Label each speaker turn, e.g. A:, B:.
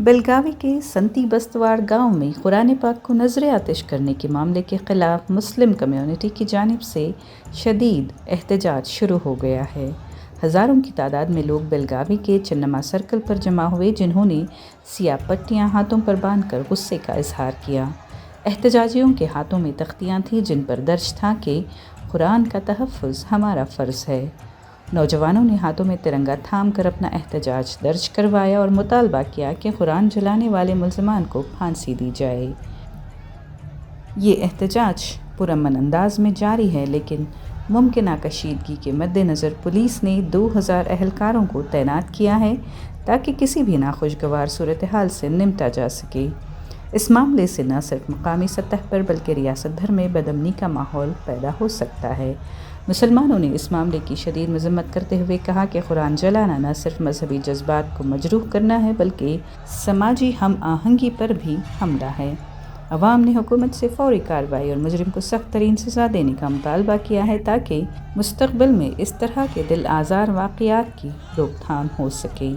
A: बेलगावी के संती बस्तवाड़ गांव में कुरान पाक को नज़र आतिश करने के मामले के ख़िलाफ़ मुस्लिम कम्युनिटी की जानिब से शदीद एहतजाज शुरू हो गया है। हज़ारों की तादाद में लोग बेलगावी के चिन्नमा सर्कल पर जमा हुए, जिन्होंने सियाह पट्टियाँ हाथों पर बांधकर गुस्से का इजहार किया। एहतजाजियों के हाथों में तख्तियाँ थीं जिन पर दर्ज था कि कुरान का तहफ़्फ़ुज़ हमारा फ़र्ज़ है। नौजवानों ने हाथों में तिरंगा थाम कर अपना एहतजाज दर्ज करवाया और मुतालबा किया कि कुरान जलाने वाले मुल्ज़िमान को फांसी दी जाए। ये एहतजाज पुरअमन अंदाज में जारी है, लेकिन मुमकिना कशीदगी के मद्देनज़र पुलिस ने 2000 एहलकारों को तैनात किया है ताकि किसी भी नाखुशगवार सूरत हाल से निपटा जा सके। इस मामले से न सिर्फ मकामी सतह पर बल्कि रियासत भर में बदअमनी का माहौल पैदा हो सकता है। मुसलमानों ने इस मामले की शदीद मज़म्मत करते हुए कहा कि कुरान जलाना न सिर्फ मजहबी जज्बात को मजरूह करना है बल्कि समाजी हम आहंगी पर भी हमला है। अवाम ने हुकूमत से फौरी कार्रवाई और मुजरिम को सख्त तरीन सज़ा देने का मुतालबा किया है ताकि मुस्तक़बिल में इस तरह के दिल आज़ार वाक़यात की रोकथाम हो सके।